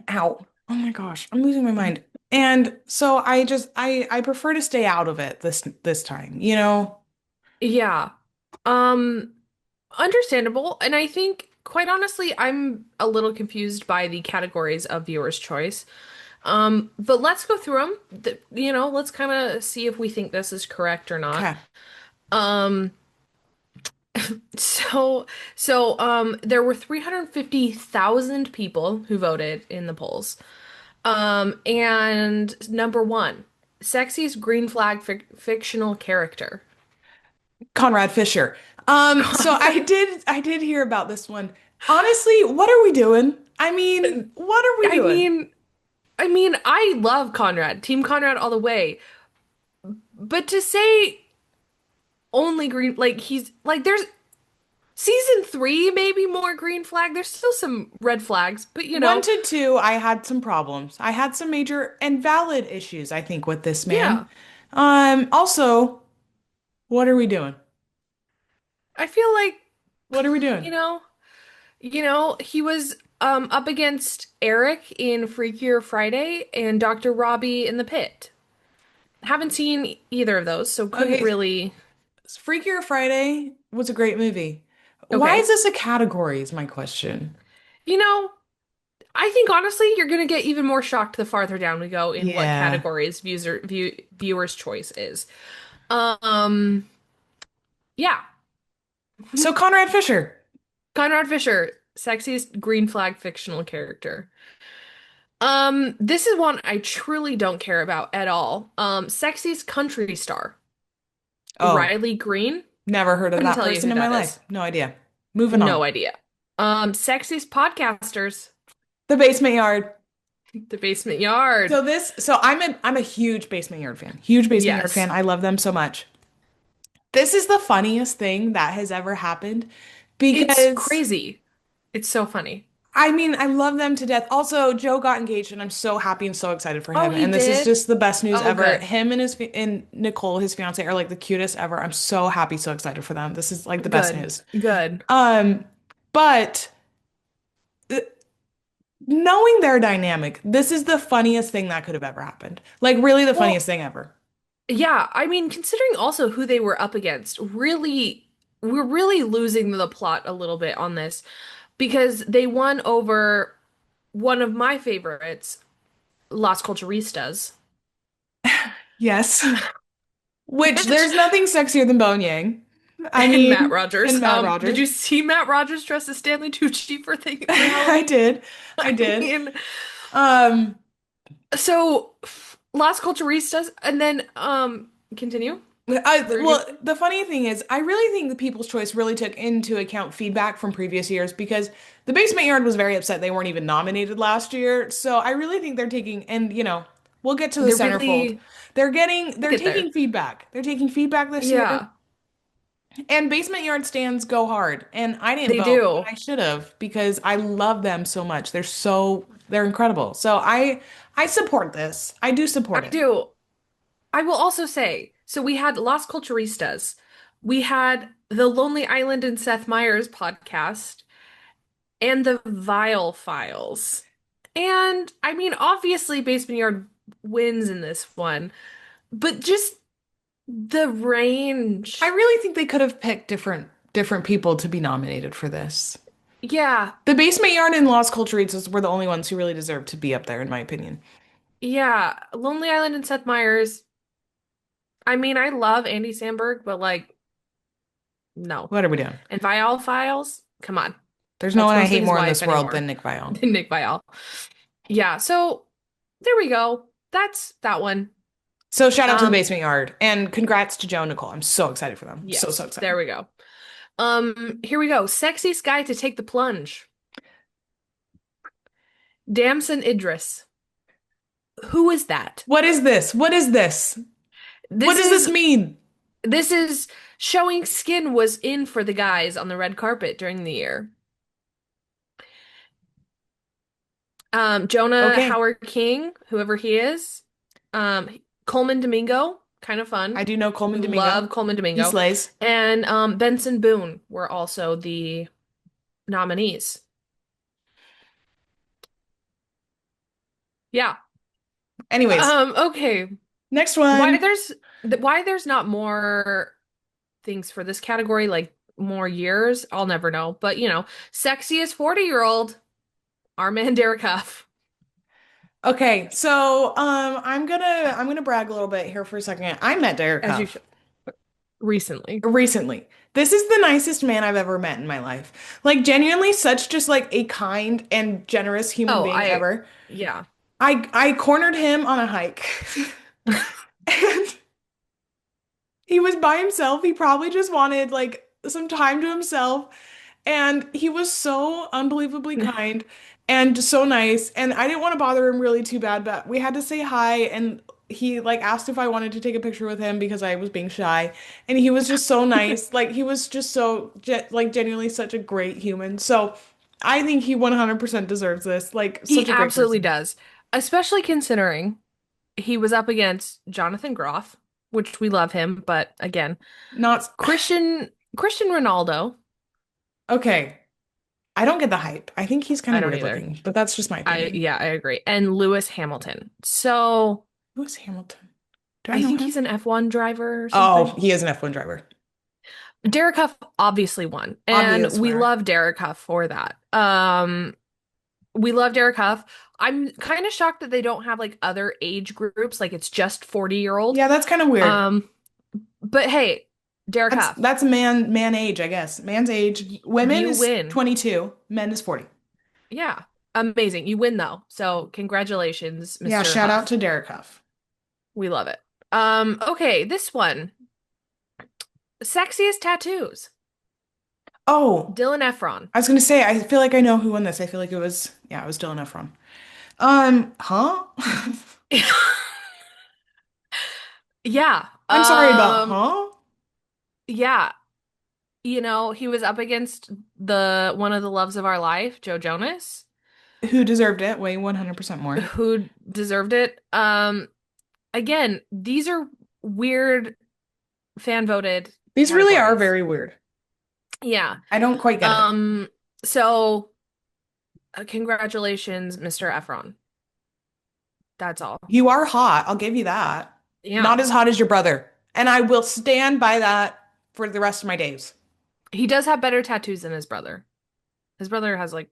ow. Oh my gosh, I'm losing my mind. And so I prefer to stay out of it this time. Yeah. Um, Understandable. And I think, quite honestly, I'm a little confused by the categories of viewer's choice. But let's go through them. Let's kind of see if we think this is correct or not. Okay. Um, there were 350,000 people who voted in the polls. And number one, sexiest green flag fictional character. Conrad Fisher. So I did hear about this one. Honestly, what are we doing? I mean, what are we I doing? mean, I love Conrad, Team Conrad all the way. But to say only green, like he's like, there's season three, maybe more green flag. There's still some red flags, but One to two, I had some problems. I had some major and valid issues, I think, with this man. yeah. Also, what are we doing? I feel like, What are we doing? you know, he was up against Eric in Freakier Friday and Dr. Robbie in the Pit. Haven't seen either of those, so couldn't Okay, really. Freakier Friday was a great movie. Why is Okay. this a category, is my question. You know, I think honestly, you're gonna get even more shocked the farther down we go in what Yeah. categories viewers' choice is. Um, yeah, So Conrad Fisher. Conrad Fisher, sexiest green flag fictional character. This is one I truly don't care about at all. Sexiest country star, Oh, Riley Green. never heard of Couldn't that tell you person who in my that life. is. No idea. Moving on. No idea. Sexiest podcasters, The Basement Yard. The Basement Yard. So I'm a huge Basement Yard fan. Huge Basement Yard Yes, fan. I love them so much. This is the funniest thing that has ever happened it's because crazy. It's so funny. I mean, I love them to death. Also, Joe got engaged and I'm so happy and so excited for Oh, him. he And this is did? just the best news Oh, ever. good. Him and and Nicole, his fiance, are like the cutest ever. I'm so happy, so excited for them. This is like the best Good. news. Good. Um, but uh, knowing their dynamic, this is the funniest thing that could have ever happened. Like really the funniest Well, thing ever. yeah, I mean, considering also who they were up against, really, we're really losing the plot a little bit on this because they won over one of my favorites, Las Culturistas, Yes. Which which there's nothing sexier than Bone Yang. I and Matt mean, Rogers. and Matt Did Rogers. you see Matt Rogers dressed as Stanley Tucci for I Halloween? did. I I did. mean, Um, so Las Culturistas, and then continue. Were you well, the funny thing is, I really think the People's Choice really took into account feedback from previous years because the Basement Yard was very upset they weren't even nominated last year. So I really think they're taking, and we'll get to the they're centerfold. really we'll They're get there. taking feedback. They're taking feedback this year. Yeah, And Basement Yard stands go hard. And I didn't they vote, but do. I should have because I love them so much. They're incredible. So I support this. I do I support it. do. I will also say, so we had Las Culturistas, we had the Lonely Island and Seth Meyers podcast, and the Vile Files. And I mean, obviously, Basement Yard wins in this one, but just the I range. really think they could have picked different people to be nominated for this. Yeah, The Basement Yard and Lost Culturistas were the only ones who really deserved to be up there, in my opinion. yeah. Lonely Island and Seth Meyers. I mean, I love Andy Samberg, but like, no. What are we doing? And Vile Files, come on. There's no That's one I mostly hate his more in wife this world anymore than Nick Viall. than Nick Viall. Yeah, so there we go. That's that one. So shout out to the Um, Basement Yard and congrats to Joe and Nicole. I'm so excited for them. So yes, so there excited. we go. Here we go. Sexiest guy to take the plunge. Damson Idris. Who is that? What is this? What is this? What This does this is mean? This is showing skin was in for the guys on the red carpet during the year. Jonah Okay. Howard King, whoever he is. Coleman Domingo, kind of I fun. do know We Coleman Domingo. love Coleman He Domingo. slays. And Benson Boone were also the nominees. Yeah. Anyways, Okay. next Why one. there's why there's not more things for this category, like more years, I'll never know. But sexiest 40-year-old, our man Derek Huff, Okay, so I'm gonna brag a little bit here for a second. I met Derek as you Huff should recently. recently. This is the nicest man I've ever met in my life. Like genuinely such just like a kind and generous human Oh, being ever. yeah. I cornered him on a hike. And he was by himself. He probably just wanted like some time to himself. And he was so unbelievably kind and so nice. And I didn't want to bother him really too bad, but we had to say hi. And he like asked if I wanted to take a picture with him because I was being shy. And he was just so nice. Like he was just so like genuinely such a great human. So I think he 100% deserves this. Like He such a great absolutely person. does, especially considering he was up against Jonathan Groff, which we love him, but again, Not Christian Ronaldo. okay. I don't get the hype. I think he's kind I of don't weird either. looking, but that's just my I opinion. Yeah, I agree. And Lewis Hamilton. So Lewis Hamilton. Do I I know think him? he's an F1 driver or Oh, something. he is an F1 driver. Derek Huff obviously won, and Obvious we winner. love Derek Huff for that. We love Derek Huff. I'm kind of shocked that they don't have like other age groups, like it's just 40-year-old. Yeah, that's kind of weird. Um, but hey, Derek Huff, That's man age, I guess. Man's age. Women you is win. 22, men is 40. Yeah, amazing. You win though. So congratulations, Yeah, Mr. shout out Huff. to Derek Huff. We love it. Okay, this one. Sexiest tattoos. Oh, Dylan Efron. I was gonna say, I feel like I know who won this. I feel like yeah, it was Dylan Efron. Huh? Yeah. I'm sorry about huh? Yeah. He was up against the one of the loves of our life, Joe Jonas, Who deserved it? Way 100% more. who deserved it. Again, these are weird fan voted These really are categories. very weird. Yeah. I don't quite get it. Um, so congratulations, Mr. Efron. That's all. You are hot, I'll give you that. Yeah. Not as hot as your brother. And I will stand by that for the rest of my days. He does have better tattoos than his brother. His brother has like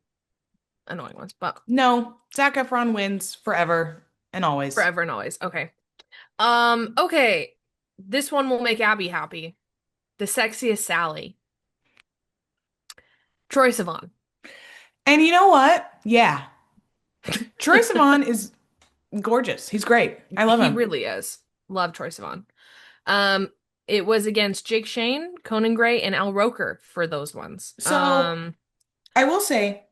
annoying ones, but No, Zac Efron wins forever and always. forever and always. Okay. Okay. This one will make Abby happy. The sexiest Sally. Troy Sivan. And you know what? Yeah. Troye Sivan is gorgeous. He's great. I love He him. really is. Love Troy Sivan. Um, it was against Jake Shane, Conan Gray, and Al Roker for those ones. So I will say,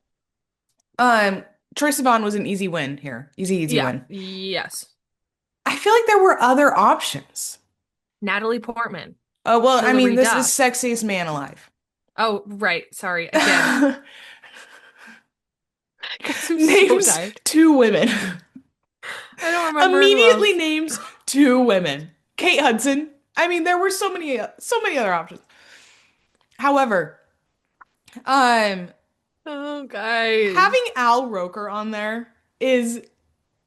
um, Troye Sivan was an easy win here. Easy Yeah, win. yes. I feel like there were other options. Natalie Portman, Oh, well, I mean, Hilary this is Duff. sexiest man alive. Oh, right. Sorry. Again. Guys, I'm so Names tired. two women. I don't remember who Immediately else. names two women. Kate Hudson. I mean, there were so many other options. However, um, Oh, guys. having Al Roker on there is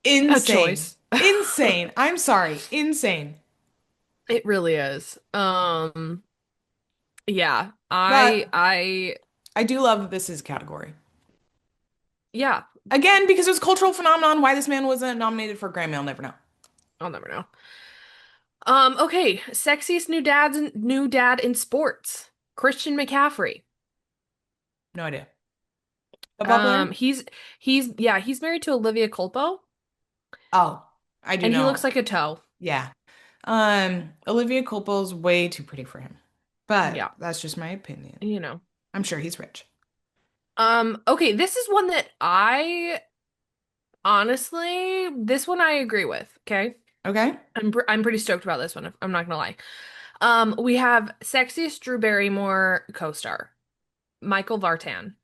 A insane. choice. Insane. I'm sorry. Insane. It really is. Yeah. But I I do love that this is a category. yeah, Again, because it was a cultural phenomenon, why this man wasn't nominated for a Grammy, I'll never know. I'll never know. Okay. Sexiest new dad in sports. Christian McCaffrey. No idea. Football player? He's married to Olivia Culpo, Oh, I do and he looks know. like a toe. Yeah. Olivia Culpo's way too pretty for him. But Yeah, that's just my opinion. you know. I'm sure he's rich. Okay, this is one that I honestly, this one I agree with, okay? Okay? I'm pretty stoked about this one, I'm not gonna lie. We have Sexiest Drew Barrymore co-star, Michael Vartan,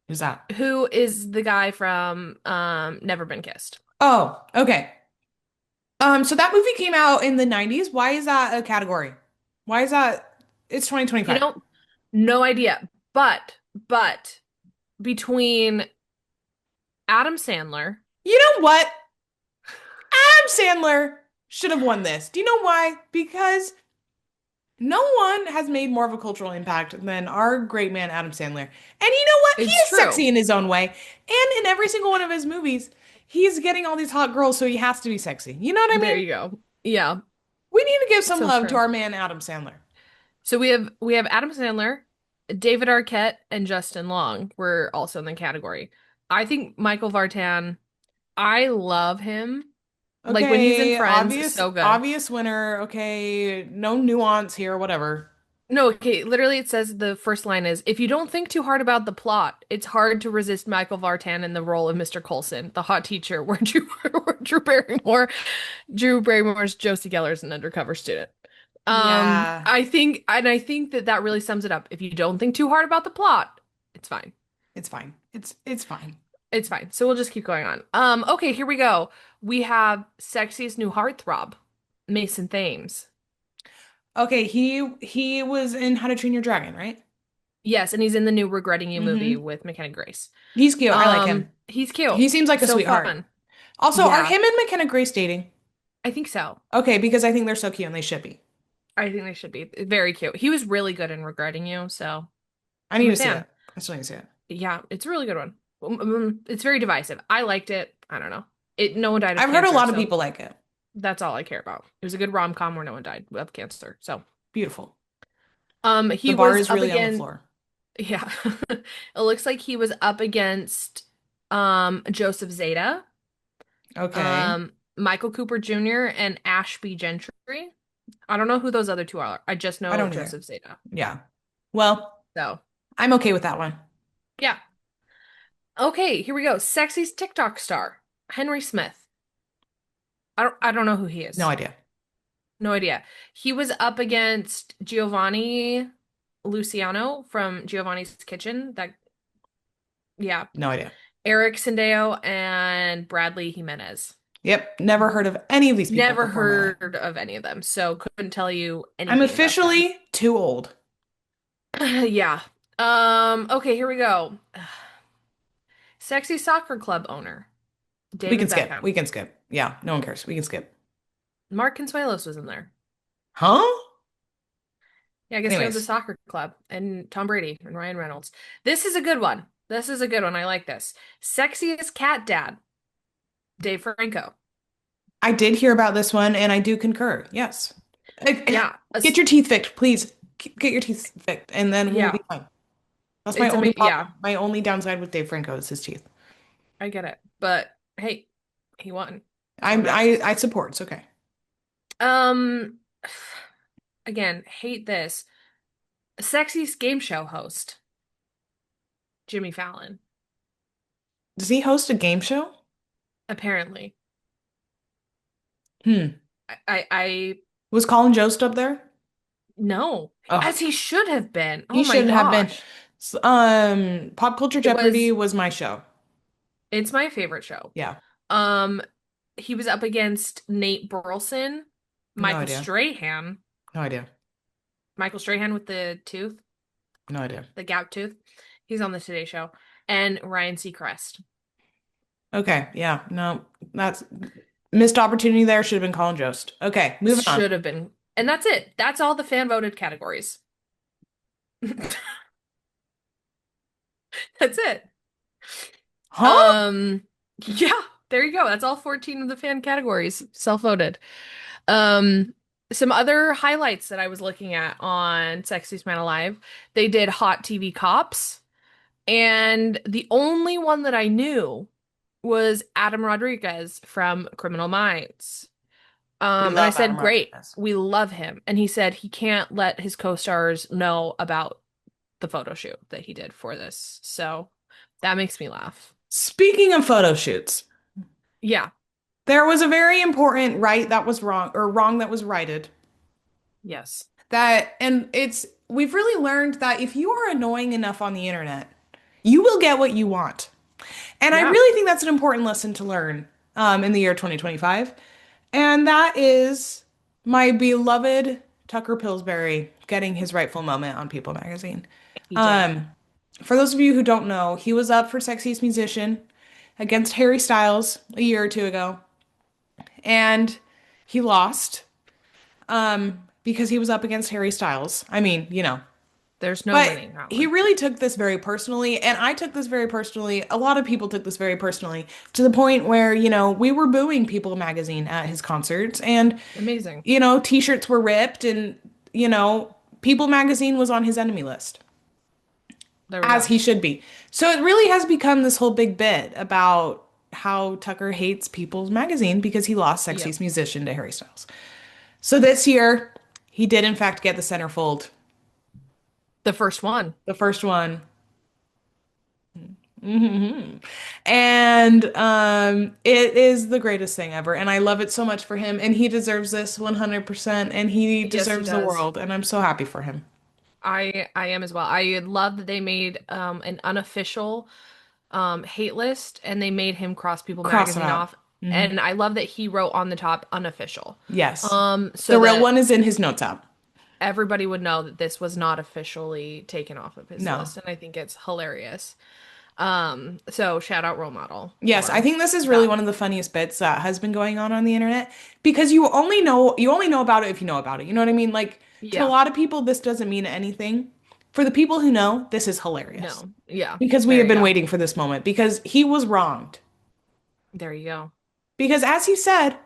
Who's that? who is the guy from Never Been Kissed. Oh, okay. So that movie came out in the 90s. Why is that a category? Why is that? It's You 2025. know, no idea. But between Adam Sandler, You know what? Adam Sandler should have won this. Do you know why? Because no one has made more of a cultural impact than our great man Adam Sandler. And you know what? He it's is true. sexy in his own way. And in every single one of his movies, he's getting all these hot girls, so he has to be sexy. You know what I There mean? you go. Yeah, We need to give some so love to true. our man Adam Sandler. So we have Adam Sandler, David Arquette, and Justin Long were also in the category. I think Michael Vartan, I love him. Like when he's in Okay, Friends, obvious so good. obvious winner. Okay, no nuance here, whatever. No, okay, literally it says the first line is if you don't think too hard about the plot, it's hard to resist Michael Vartan in the role of Mr. Coulson, the hot teacher, where Drew Barrymore's Josie Geller is an undercover student. Yeah, I think that really sums it up. If you don't think too hard about the plot, it's fine. it's fine. It's fine. It's fine. So we'll just keep going on. Okay, here we go. We have Sexiest New Heartthrob, Mason Thames. Okay, he was in How to Train Your Dragon, right? Yes, and he's in the new Regretting You movie Mm-hmm. with McKenna Grace. He's cute. I like him. He's cute. He seems like a So sweetheart. fun. Also, are Yeah, him and McKenna Grace dating? I think so. Okay, because I think they're so cute and they should be. I think they should be very cute. He was really good in Regretting You, so I need I'm a to see it. fan. I still need to see it. Yeah, it's a really good one. It's very divisive. I liked it. I don't know. No one died of I've heard a cancer, lot of so people like it. that's all I care about. It was a good rom-com where no one died of cancer. So, Beautiful. The he bar was is up really on the again. floor. Yeah. It looks like he was up against Joseph Zeta, Okay. Michael Cooper Jr. and Ashby Gentry. I don't know who those other two are. I just I know don't either. Joseph Zeta. Yeah. Well, So, I'm okay with that one. yeah. Okay, here we go. Sexiest TikTok star, Henry Smith. I don't know who he No is. idea. No idea. He was up against Giovanni Luciano from Giovanni's Kitchen. That yeah. No idea. Eric Sendeo and Bradley Jimenez. Yep. Never heard of any of these people Never before in my life. heard of any of them, so couldn't tell you I'm anything about them. officially too old. Yeah. Okay, here we go. Sexy soccer club owner, We can David skip. Beckham. We can skip. Yeah, no one cares. We can skip. Mark Consuelos was in there. Huh? Yeah, I guess he owns a Anyways, soccer club. And Tom Brady and Ryan Reynolds. This is a good one. This is a good one. I like this. Sexiest cat dad, Dave Franco. I did hear about this one and I do concur. Yes. Yeah, Get your teeth fixed, please. Get your teeth fixed and then we'll yeah. be fine. That's my It's only yeah, problem. My only downside with Dave Franco is his teeth. I get it. But hey, he won. That's I all that matters. I I support. It's okay. Um, again, hate this. Sexiest game show host, Jimmy Fallon. Does he host a game show? Apparently. Hmm. I Was Colin Jost up there? no, Oh, as he should have been. he Oh my should have been. gosh. Pop Culture It Jeopardy was was my show. it's my favorite show. Yeah. Um, he was up against Nate Burleson, No Michael idea. Strahan, No idea. Michael Strahan with the tooth, No idea. the gap tooth. He's on the Today Show, and Ryan Seacrest. Okay. Yeah. No, that's missed opportunity there. Should have been Colin Jost. Okay. Moving on. Should have been. And that's it. That's all the fan voted categories. That's it. Huh? Yeah, there you go. That's all 14 of the fan categories, self-voted. Um, some other highlights that I was looking at on Sexiest Man Alive, they did Hot TV Cops, and the only one that I knew was Adam Rodriguez from Criminal Minds. We And I love said, Adam great, Rodriguez. we love him. And he said he can't let his co-stars know about the photo shoot that he did for this. So that makes me laugh. Speaking of photo shoots, Yeah. there was a very important right that was wrong or wrong that was righted. Yes. That, and we've really learned that if you are annoying enough on the internet, you will get what you want. And I Yeah. really think that's an important lesson to learn in the year 2025. And that is my beloved Tucker Pillsbury getting his rightful moment on People magazine. He did. Um, for those of you who don't know, he was up for Sexiest Musician against Harry Styles a year or two ago, and he lost because he was up against Harry Styles. I mean, There's no but winning that he one. really took this very personally, and I took this very personally. A lot of people took this very personally to the point where, we were booing People magazine at his concerts, and, Amazing. t-shirts were ripped, and, People magazine was on his enemy list, There we as go. he should be. So it really has become this whole big bit about how Tucker hates People's magazine because he lost Yep. Sexiest Musician to Harry Styles. So this year, he did in fact get the centerfold, The first one. the first one. Hmm. And it is the greatest thing ever. And I love it so much for him. And he deserves this 100%. And he Yes, he deserves the does. world. And I'm so happy for him. I am as well. I love that they made an unofficial hate list and they made him cross People Cross it magazine out. off. Hmm. And I love that he wrote on the top unofficial. Yes. So The real that one is in his notes app. everybody would know that this was not officially taken off of his No. list. And I think it's hilarious. So shout out role model Yes, I for think this is really that. one of the funniest bits that has been going on the internet because you only know about it if you know about it. You know what I mean? Like to a Yeah. lot of people this doesn't mean anything. For the people who know, this is hilarious No. Yeah. because we There have you been go. waiting for this moment because he was wronged. There you go. Because as he said,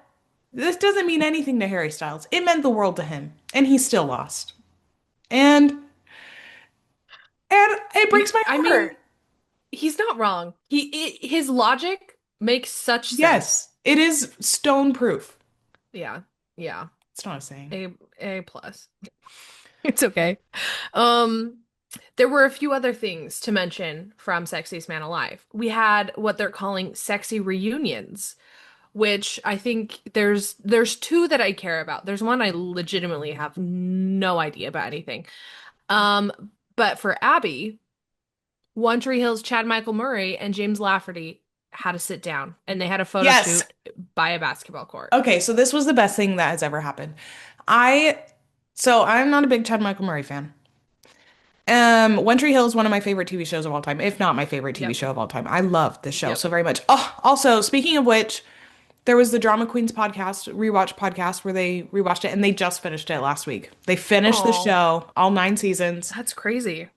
this doesn't mean anything to Harry Styles. It meant the world to him, and he still lost. And and it breaks my I mean, heart. he's not wrong. His logic makes such sense. Yes, it is stone proof. Yeah. Yeah. It's not a saying. A plus. It's okay. Um, there were a few other things to mention from Sexiest Man Alive. We had what they're calling sexy reunions, which I think there's two that I care about. There's one I legitimately have no idea about anything. Um, but for Abby, One Tree Hill's Chad Michael Murray and James Lafferty had to sit down and they had a photo Yes. shoot by a basketball court. Okay, so this was the best thing that has ever happened. I I'm not a big Chad Michael Murray fan. One Tree Hill is one of my favorite TV shows of all time, if not my favorite TV Yep. show of all time. I love this show Yep. so very much. Oh, also, speaking of which, there was the Drama Queens podcast, rewatch podcast, where they rewatched it and they just finished it last week. They finished the Oh, show, all 9 seasons. that's crazy.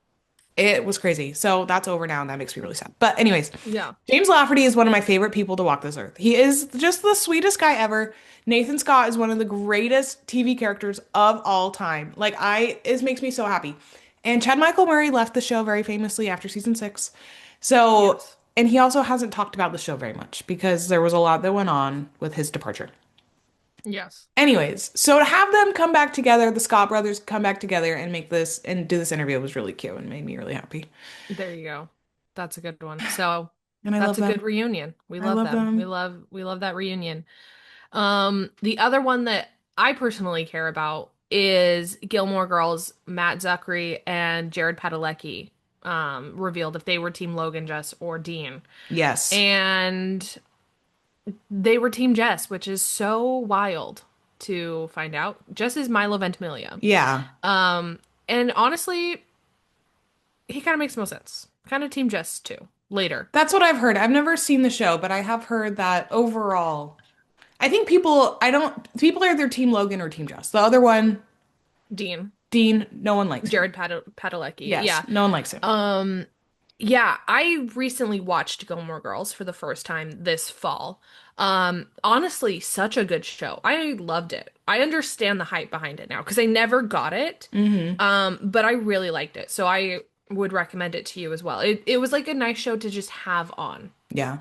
It was crazy. So that's over now, and that makes me really sad. But anyways, Yeah. James Lafferty is one of my favorite people to walk this earth. He is just the sweetest guy ever. Nathan Scott is one of the greatest TV characters of all time. It makes me so happy. And Chad Michael Murray left the show very famously after season 6. So, Yes. and he also hasn't talked about the show very much because there was a lot that went on with his departure. Yes. Anyways, so to have them come back together, the Scott brothers come back together and make this and do this interview was really cute and made me really happy. There you go. That's a good one. So And I love that's a good them. reunion. We I love love them. them. We love that reunion. The other one that I personally care about is Gilmore Girls, Matt Zuckery and Jared Padalecki revealed if they were Team Logan, Jess, or Dean. Yes. And they were Team Jess, which is so wild to find out. Jess is Milo Ventimiglia. Yeah. And honestly, he kind of makes the most sense. Kind of Team Jess too. Later. That's what I've heard. I've never seen the show, but I have heard that overall, people are either Team Logan or Team Jess. The other one, Dean. Dean, no one likes him. Padalecki. Yes, Yeah. no one likes him. Yeah, I recently watched Gilmore Girls for the first time this fall. Honestly, such a good show. I loved it. I understand the hype behind it now because I never got it. Hmm. But I really liked it. So I would recommend it to you as well. It was like a nice show to just have on. Yeah.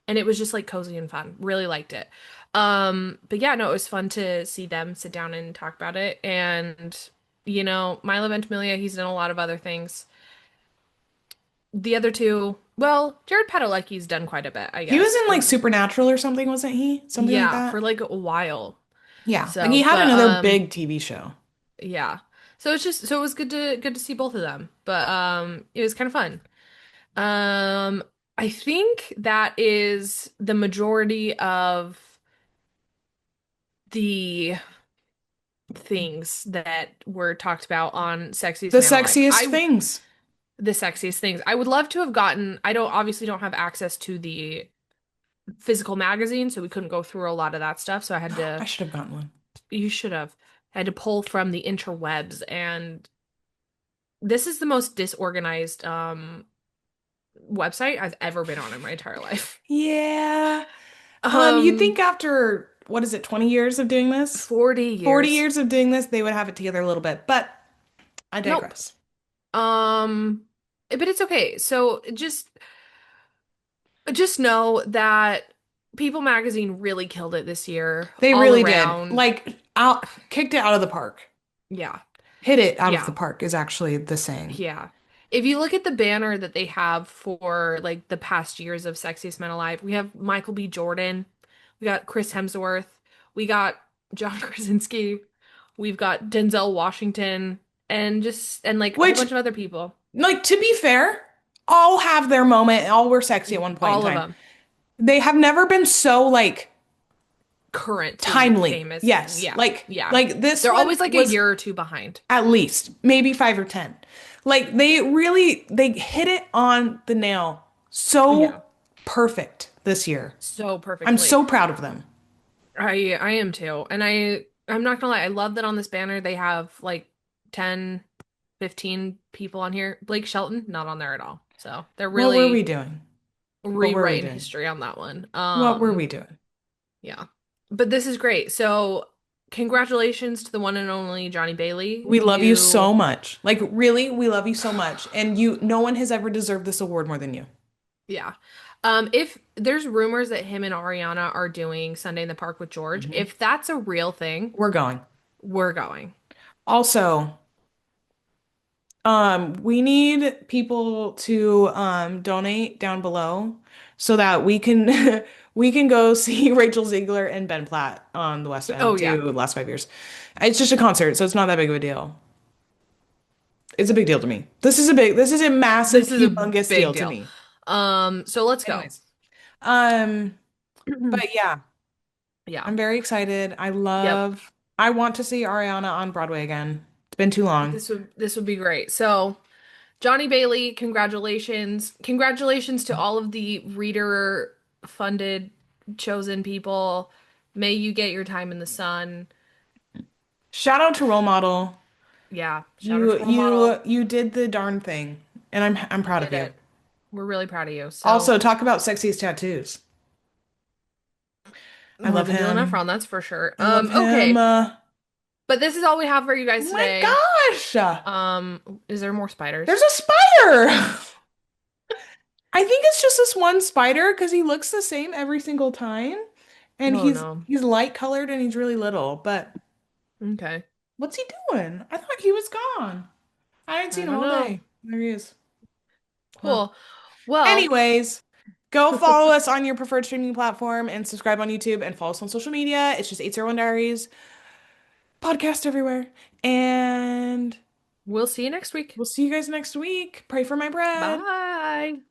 And it was just like cozy and fun. Really liked it. But yeah, no, it was fun to see them sit down and talk about it. And, Milo Ventimiglia, he's done a lot of other things. The other two, well, Jared Padalecki's done quite a bit, I He was guess. in like Supernatural or something, wasn't he? Something like Yeah, that. for like a while. Yeah. Like he So, had but another big TV show. Yeah. So it's just so it was good to see both of them. But it was kind of fun. Um I think that is the majority of the things that were talked about on Sexiest The Man Alive. sexiest I things. The sexiest things. I would love to have gotten, I don't obviously don't have access to the physical magazine, so we couldn't go through a lot of that stuff. So I had I to, should have gotten one. you should have had to pull from the interwebs, and this is the most disorganized website I've ever been on in my entire life. Yeah. You'd Um think after, what is it, 20 years of doing this? 40 40 years. years of doing this, they would have it together a little bit, but I Nope. digress. Um but it's okay. So just know that People Magazine really killed it this year They all really did. around. Like, out, kicked it out of the park. Yeah. Hit it out of the Yeah. park is actually the saying. Yeah. If you look at the banner that they have for like the past years of Sexiest Men Alive, we have Michael B. Jordan, we got Chris Hemsworth, we got John Krasinski, we've got Denzel Washington, and like a whole Which, bunch of other people. like, to be fair, all have their moment. All were sexy at one point in All of time. them They have never been so, like, currently timely. famous. Yes. Yeah. Like, Yeah. like this They're one always like a was year or two behind. at least maybe 5 or 10. Like, they hit it on the nail so Yeah. perfect this year. So I'm perfectly. so proud of them. I am too. And I'm not gonna lie, I love that on this banner they have like 10, 15 people on here. Blake Shelton, not on there at all. So they're What were we really doing? What were we rewriting doing? history on that one. What were we doing? Yeah. But this is great. So congratulations to the one and only Johnny Bailey. We love you so You much. Like, really, we love you so much. And no one has ever deserved this award more than you. Yeah. If there's rumors that him and Ariana are doing Sunday in the Park with George, Mhm. if that's a real thing, We're going. we're going. Also, we need people to donate down below so that we can we can go see Rachel Ziegler and Ben Platt on the West Oh End yeah. do last 5 years. It's just a concert, so it's not that big of a deal. It's a big deal to me. This is a massive, This is a humongous big deal to deal. me. So let's go. Anyways, um, but yeah, Yeah. I'm very excited. Yep. I want to see Ariana on Broadway again. It's been too long. This would be great. So, Johnny Bailey, congratulations. Congratulations to all of the reader funded chosen people. May you get your time in the sun. Shout out to Role Model. Yeah, shout out to role model. You did the darn thing, and I'm You proud did of you. it. We're really proud of you. So, Also, talk about sexiest tattoos. I more love than Dylan him. Efron, that's for sure. I love him. Okay. But this is all we have for you Oh guys my today. gosh, Is there more spiders? there's a spider. I think it's just this one spider because he looks the same every single time, and Oh no. he's light colored and he's really little. But Okay. what's he doing? I thought he was gone. I hadn't I seen him don't all know. day. There he is. Huh. Cool. Well, Anyways, go follow us on your preferred streaming platform and subscribe on YouTube and follow us on social media. It's just 801 Diaries, podcast everywhere. And we'll see you next week. we'll see you guys next week. Pray for my bread. Bye.